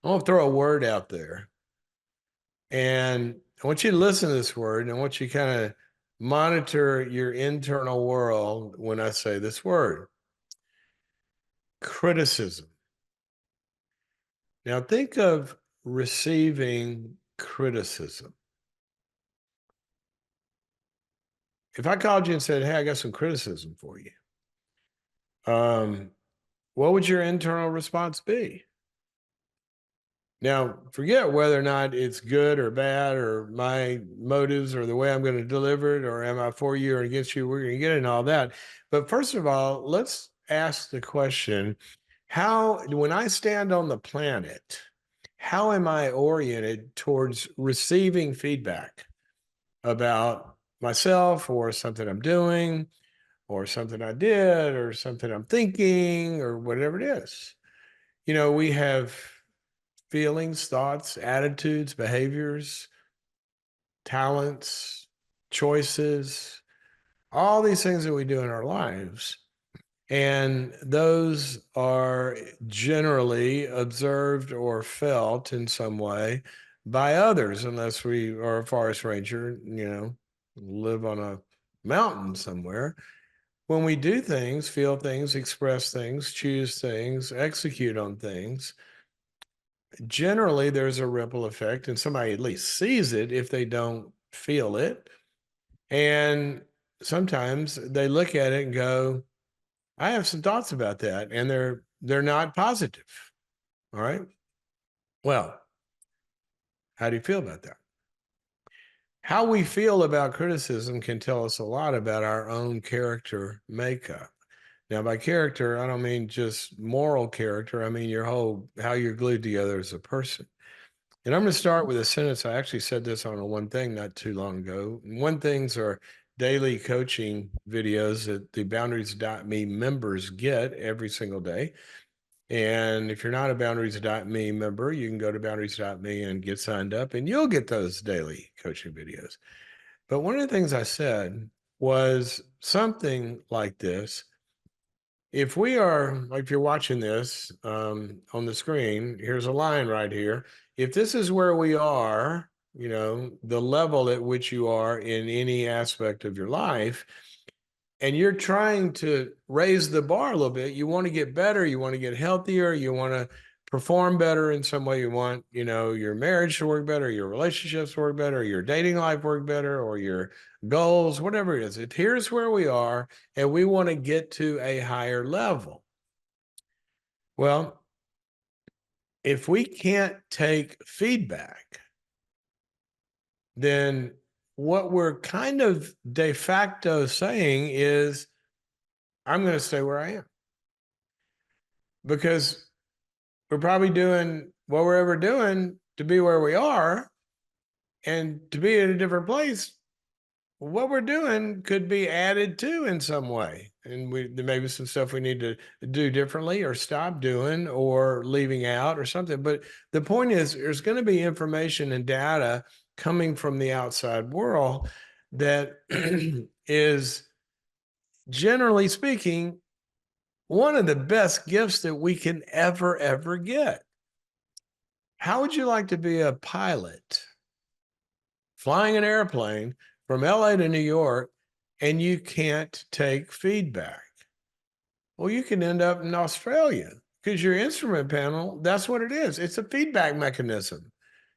I want to throw a word out there. And I want you to listen to this word, and I want you to kind of monitor your internal world when I say this word: criticism. Now, think of receiving criticism. If I called you and said, "Hey, I got some criticism for you," um, what would your internal response be? Now, forget whether or not it's good or bad or my motives or the way I'm going to deliver it, or am I for you or against you? We're going to get into all that. But first of all, let's ask the question: how, when I stand on the planet, how am I oriented towards receiving feedback about myself or something I'm doing or something I did or something I'm thinking or whatever it is? We have feelings, thoughts, attitudes, behaviors, talents, choices, all these things that we do in our lives. And those are generally observed or felt in some way by others, unless we are a forest ranger, live on a mountain somewhere. When we do things, feel things, express things, choose things, execute on things, generally there's a ripple effect and somebody at least sees it if they don't feel it. And sometimes they look at it and go, I have some thoughts about that, and they're not positive. All right, well, how do you feel about that? How we feel about criticism can tell us a lot about our own character makeup. Now, by character, I don't mean just moral character. I mean your whole, how you're glued together as a person. And I'm going to start with a sentence. I actually said this on a One Thing not too long ago. One Things are daily coaching videos that the boundaries.me members get every single day. And if you're not a boundaries.me member, you can go to boundaries.me and get signed up, and you'll get those daily coaching videos. But one of the things I said was something like this: if we are, like, if you're watching this on the screen, here's a line right here. If this is where we are, the level at which you are in any aspect of your life, and you're trying to raise the bar a little bit, you want to get better, you want to get healthier, you want to perform better in some way, you want, your marriage to work better, your relationships to work better, your dating life work better, or your goals, whatever it is. Here's where we are, and we want to get to a higher level. Well, if we can't take feedback, then what we're kind of de facto saying is, I'm going to stay where I am, because we're probably doing what we're ever doing to be where we are, and to be in a different place, what we're doing could be added to in some way. And there may be some stuff we need to do differently or stop doing or leaving out or something. But the point is, there's going to be information and data coming from the outside world that is, generally speaking, one of the best gifts that we can ever get. How would you like to be a pilot flying an airplane from LA to New York and you can't take feedback? Well, you can end up in Australia, because your instrument panel, that's what it is. It's a feedback mechanism.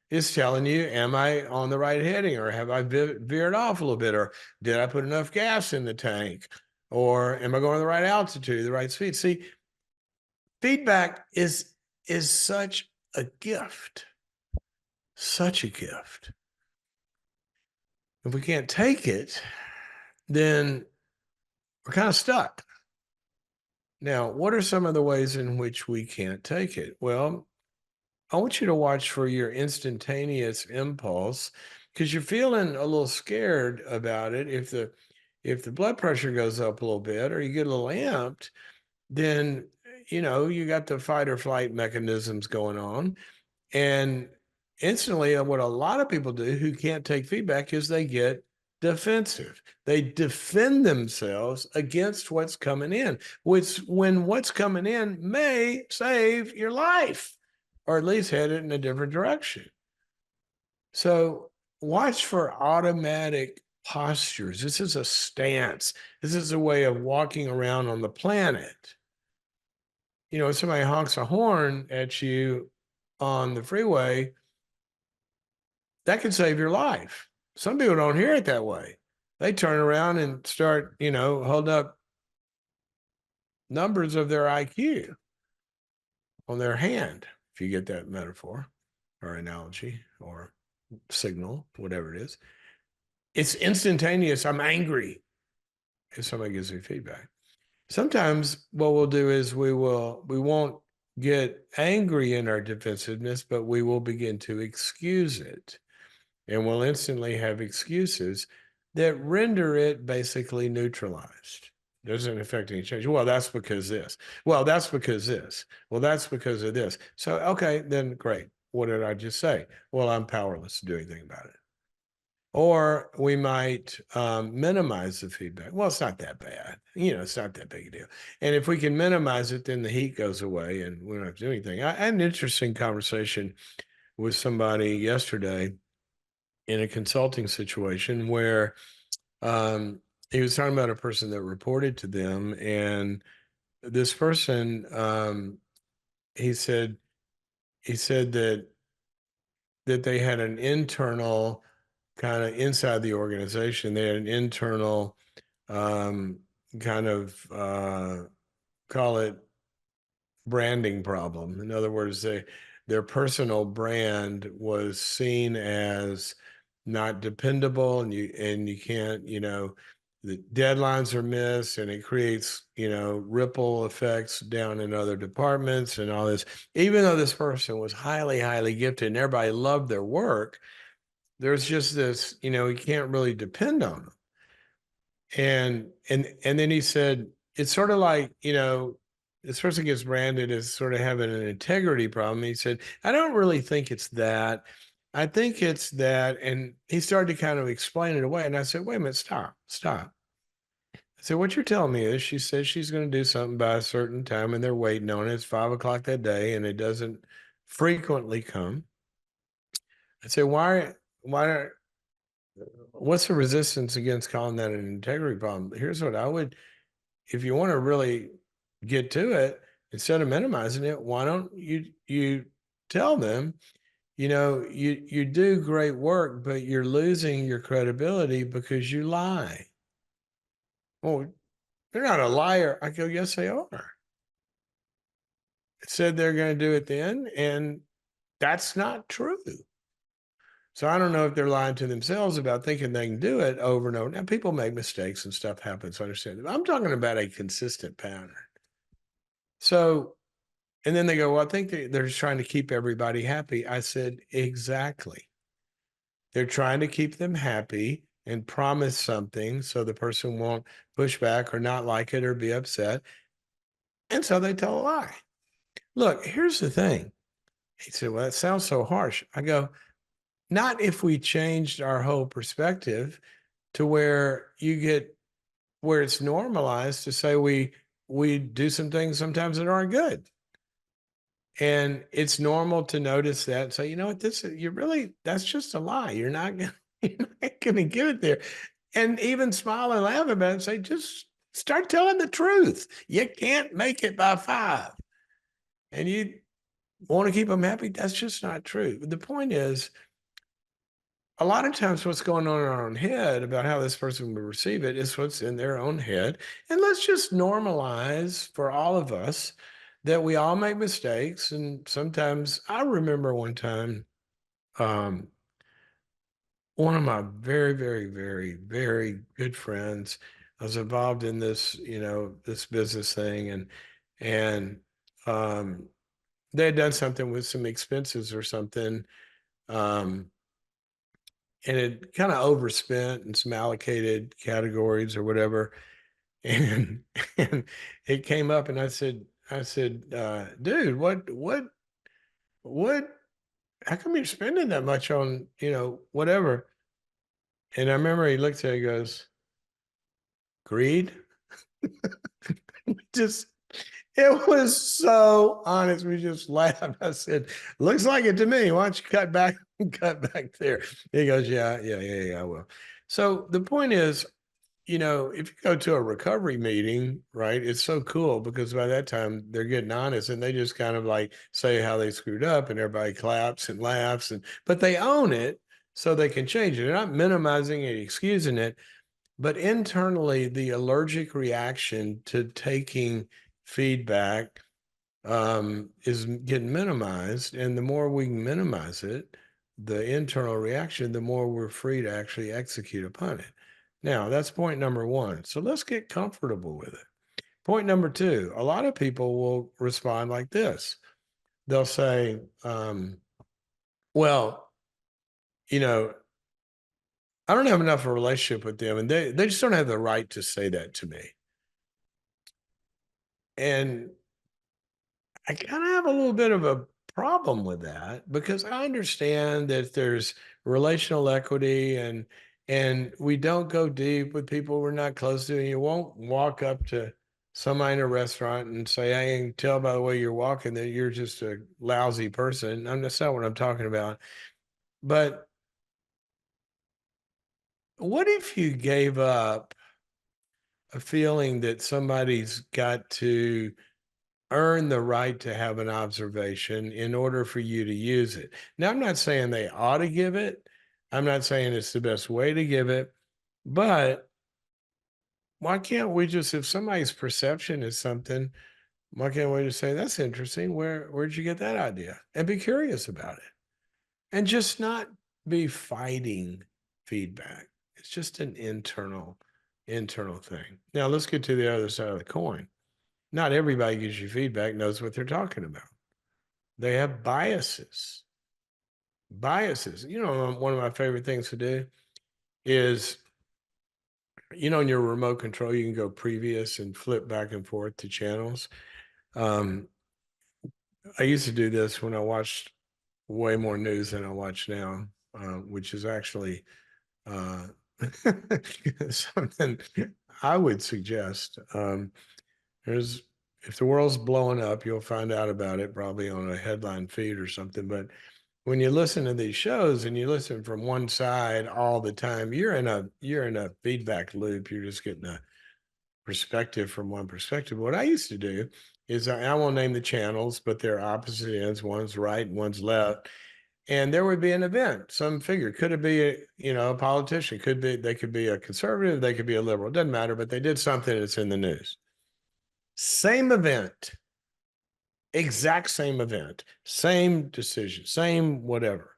It's telling you, am I on the right heading, or have I veered off a little bit, or did I put enough gas in the tank, or am I going the right altitude, the right speed? See, feedback is such a gift, such a gift. If we can't take it, then we're kind of stuck. Now, what are some of the ways in which we can't take it? Well, I want you to watch for your instantaneous impulse, because you're feeling a little scared about it. If the blood pressure goes up a little bit, or you get a little amped, then you got the fight or flight mechanisms going on. And instantly, what a lot of people do who can't take feedback is they get defensive. They defend themselves against what's coming in, which, when what's coming in may save your life. or at least headed in a different direction. So watch for automatic postures. This is a stance. This is a way of walking around on the planet. You know, if somebody honks a horn at you on the freeway, that could save your life. Some people don't hear it that way. They turn around and start, holding up numbers of their IQ on their hand, if you get that metaphor or analogy or signal, whatever it is. It's instantaneous. I'm angry if somebody gives me feedback. Sometimes what we'll do is we won't get angry in our defensiveness, but we will begin to excuse it. And we'll instantly have excuses that render it basically neutralized. Doesn't affect any change. Well, that's because this. Well, that's because this. Well, that's because of this. So, okay, then great. What did I just say? Well, I'm powerless to do anything about it. Or we might minimize the feedback. Well, it's not that bad. It's not that big a deal. And if we can minimize it, then the heat goes away and we don't have to do anything. I had an interesting conversation with somebody yesterday in a consulting situation where he was talking about a person that reported to them. And this person, he said that they had an internal kind of inside the organization, they had an internal um, kind of call it branding problem. In other words, their personal brand was seen as not dependable, and you can't, the deadlines are missed, and it creates, ripple effects down in other departments and all this. Even though this person was highly, highly gifted and everybody loved their work, there's just this, you can't really depend on them. And then he said, it's sort of like, this person gets branded as sort of having an integrity problem. He said, I don't really think it's that. I think it's that. And he started to kind of explain it away. And I said, wait a minute, stop. I said, what you're telling me is she says she's going to do something by a certain time and they're waiting on it. It's 5 o'clock that day and it doesn't frequently come. I said, what's the resistance against calling that an integrity problem? Here's what I would, if you want to really get to it, instead of minimizing it, why don't you tell them, you do great work, but you're losing your credibility because you lie. Well, they're not a liar. I go, yes, they are. It said they're going to do it then, and that's not true. So I don't know if they're lying to themselves about thinking they can do it over and over. Now, people make mistakes and stuff happens. I understand that. I'm talking about a consistent pattern. So, and then they go, well, I think they're just trying to keep everybody happy. I said, exactly. They're trying to keep them happy and promise something so the person won't push back or not like it or be upset. And so they tell a lie. Look, here's the thing. He said, well, that sounds so harsh. I go, not if we changed our whole perspective to where it's normalized to say we do some things sometimes that aren't good. And it's normal to notice that and say, you know what, that's just a lie. You're not gonna give it there. And even smile and laugh about it and say, just start telling the truth. You can't make it by 5. And you want to keep them happy. That's just not true. But the point is, a lot of times what's going on in our own head about how this person would receive it is what's in their own head. And let's just normalize for all of us that we all make mistakes. And sometimes I remember one time, um, one of my very, very, very, very good friends, I was involved in this, this business thing and um, they had done something with some expenses or something. Um, and it kind of overspent in some allocated categories or whatever. And and it came up and I said, dude, what, how come you're spending that much on, whatever? And I remember he looked at it and goes, greed. Just, It was so honest. We just laughed. I said, "Looks like it to me. Why don't you cut back cut back there?" He goes, "Yeah, yeah, yeah, yeah, I will." So the point is, if you go to a recovery meeting, right, it's so cool because by that time they're getting honest and they just kind of like say how they screwed up and everybody claps and laughs but they own it so they can change it. They're not minimizing it, excusing it, but internally the allergic reaction to taking feedback is getting minimized. And the more we can minimize it, the internal reaction, the more we're free to actually execute upon it. Now, that's point number one. So let's get comfortable with it. Point number two, a lot of people will respond like this. They'll say, well, you know, I don't have enough of a relationship with them, and they just don't have the right to say that to me. And I kind of have a little bit of a problem with that because I understand that there's relational equity and we don't go deep with people we're not close to. And you won't walk up to somebody in a restaurant and say, I can tell by the way you're walking that you're just a lousy person. That's not what I'm talking about. But what if you gave up a feeling that somebody's got to earn the right to have an observation in order for you to use it? Now, I'm not saying they ought to give it. I'm not saying it's the best way to give it, but why can't we just, if somebody's perception is something, why can't we just say, that's interesting. Where'd you get that idea? And be curious about it and just not be fighting feedback. It's just an internal thing. Now let's get to the other side of the coin. Not everybody gives you feedback knows what they're talking about. They have biases. Biases. One of my favorite things to do is, in your remote control, you can go previous and flip back and forth to channels. Um, I used to do this when I watched way more news than I watch now, which is actually uh, something I would suggest. There's If the world's blowing up, you'll find out about it probably on a headline feed or something. But when you listen to these shows and you listen from one side all the time, you're in a feedback loop. You're just getting a perspective from one perspective. What I used to do is I won't name the channels, but they're opposite ends. One's right and one's left. And there would be an event, some figure. Could it be a politician? They could be a conservative, they could be a liberal. Doesn't matter, but they did something that's in the news. Same event, exact same event, same decision, same whatever.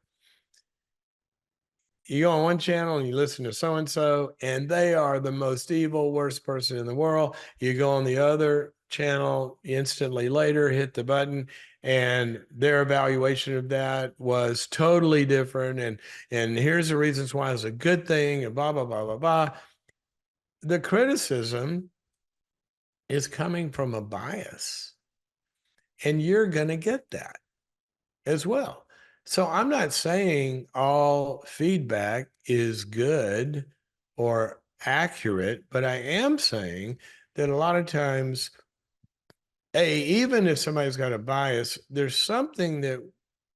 You go on one channel and you listen to so and so, and they are the most evil, worst person in the world. You go on the other channel instantly later, hit the button, and their evaluation of that was totally different. And here's the reasons why it's a good thing, and blah, blah, blah, blah, blah. The criticism is coming from a bias, and you're going to get that as well. So I'm not saying all feedback is good or accurate, but I am saying that a lot of times, even if somebody's got a bias, there's something that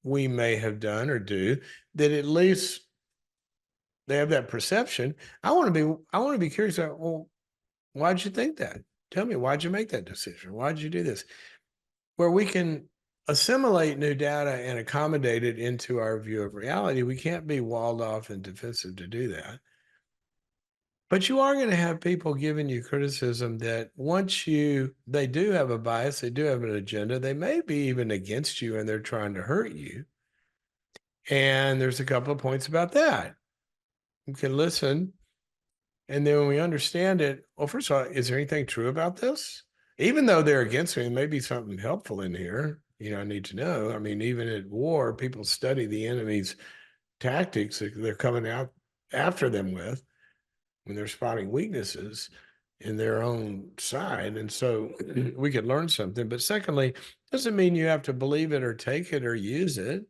we may have done or do that at least they have that perception. I want to be curious about, well, why'd you think that? Tell me, why'd you make that decision? Why'd you do this? Where we can assimilate new data and accommodate it into our view of reality. We can't be walled off and defensive to do that. But you are going to have people giving you criticism that they do have a bias, they do have an agenda, they may be even against you and they're trying to hurt you. And there's a couple of points about that. You can listen. And then when we understand it, well, first of all, is there anything true about this? Even though they're against me, there may be something helpful in here. I need to know. I mean, even at war, people study the enemy's tactics that they're coming out after them with when they're spotting weaknesses in their own side. And so we could learn something. But secondly, doesn't mean you have to believe it or take it or use it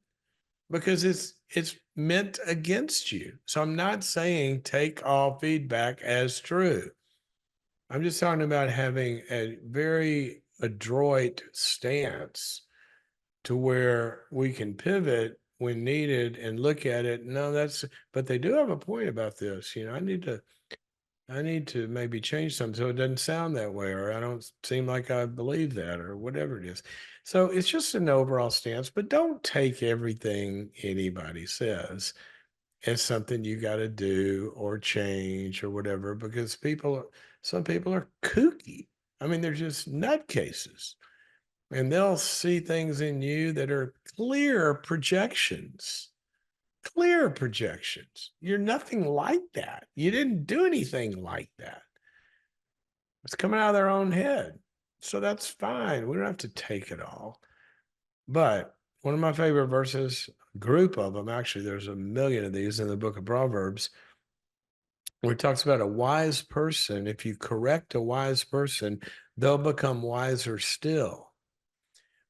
because it's meant against you. So I'm not saying take all feedback as true. I'm just talking about having a very adroit stance to where we can pivot when needed and look at it. No, but they do have a point about this. I need to maybe change something so it doesn't sound that way, or I don't seem like I believe that, or whatever it is. So it's just an overall stance, but don't take everything anybody says as something you got to do or change or whatever, because some people are kooky. I mean, they're just nutcases, and they'll see things in you that are clear projections. Clear projections. You're nothing like that. You didn't do anything like that. It's coming out of their own head. So that's fine. We don't have to take it all. But one of my favorite verses, group of them, actually, there's a million of these in the book of Proverbs, where it talks about a wise person. If you correct a wise person, they'll become wiser still.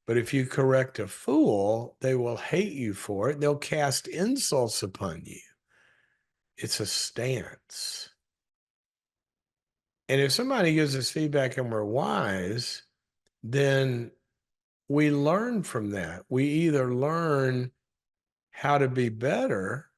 But if you correct a fool, they will hate you for it. They'll cast insults upon you. It's a stance. And if somebody gives us feedback and we're wise, then we learn from that. We either learn how to be better,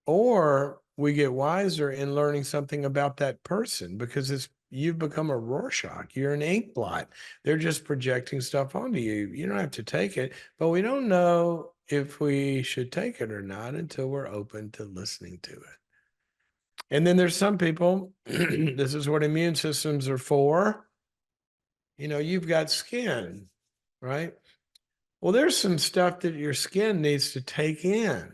or we get wiser in learning something about that person, because you've become a Rorschach. You're an ink blot. They're just projecting stuff onto you. You don't have to take it, but we don't know if we should take it or not until we're open to listening to it. And then there's some people, this is what immune systems are for. You've got skin, right? Well, there's some stuff that your skin needs to take in.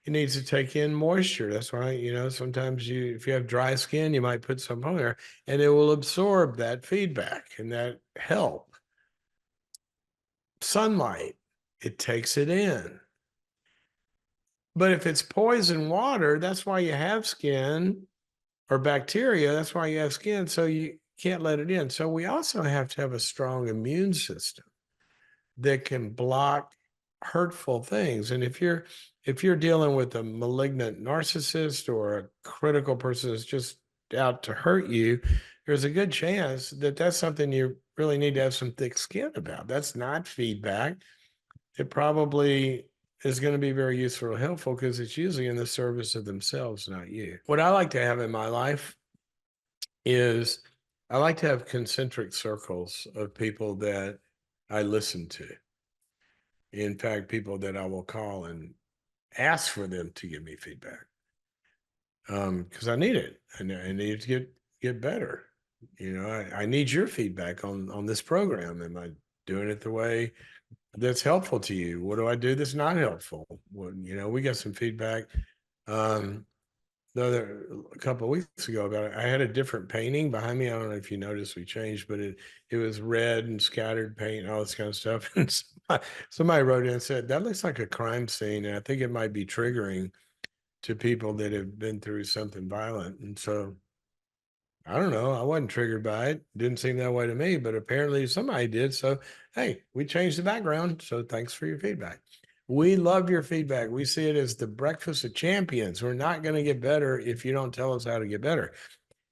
It needs to take in moisture. That's why, sometimes if you have dry skin, you might put some on there and it will absorb that feedback and that help. Sunlight, it takes it in. But if it's poison water, that's why you have skin, or bacteria, that's why you have skin. So you can't let it in. So we also have to have a strong immune system that can block hurtful things. And if you're dealing with a malignant narcissist or a critical person that's just out to hurt you, there's a good chance that that's something you really need to have some thick skin about. That's not feedback. It probably is going to be very useful or helpful because it's usually in the service of themselves, not you. What I like to have in my life is I like to have concentric circles of people that I listen to. In fact, people that I will call and ask for them to give me feedback, because I need it. I need to get better. I need your feedback on this program. Am I doing it the way that's helpful to you? What do I do that's not helpful? We got some feedback. A couple of weeks ago about it. I had a different painting behind me. I don't know if you noticed we changed, but it was red and scattered paint, all this kind of stuff. And somebody wrote in and said, that looks like a crime scene. And I think it might be triggering to people that have been through something violent. And so I don't know. I wasn't triggered by it. Didn't seem that way to me, but apparently somebody did. So, hey, we changed the background. So thanks for your feedback. We love your feedback. We see it as the breakfast of champions. We're not going to get better if you don't tell us how to get better.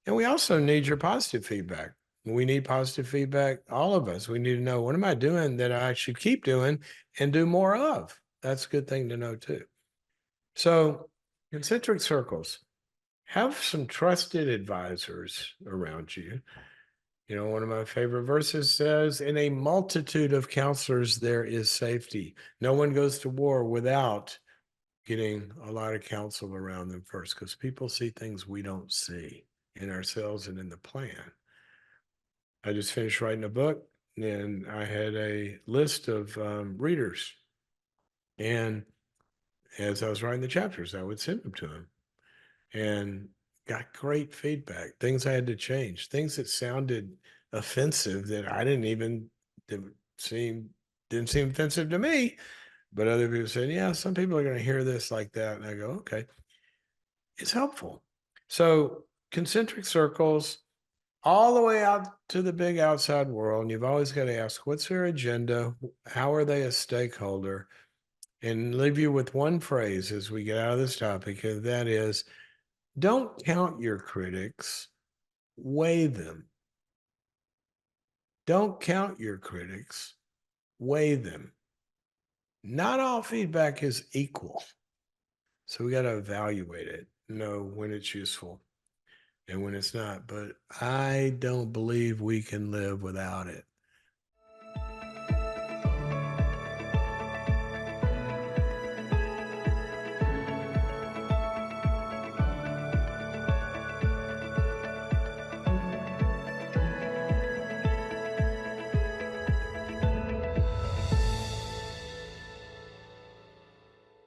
And we also need your positive feedback. We need positive feedback, all of us. We need to know, what am I doing that I should keep doing and do more of? That's a good thing to know too. So concentric circles. Have some trusted advisors around you. One of my favorite verses says, in a multitude of counselors, there is safety. No one goes to war without getting a lot of counsel around them first, because people see things we don't see in ourselves and in the plan. I just finished writing a book, and I had a list of readers. And as I was writing the chapters, I would send them to them. And got great feedback, things I had to change, things that sounded offensive that I didn't seem offensive to me, but other people said, yeah, some people are going to hear this like that. And I go, okay, it's helpful. So concentric circles all the way out to the big outside world. And you've always got to ask, what's their agenda? How are they a stakeholder? And leave you with one phrase as we get out of this topic, and that is, don't count your critics, weigh them. Don't count your critics, weigh them. Not all feedback is equal. So we got to evaluate it, know when it's useful and when it's not. But I don't believe we can live without it.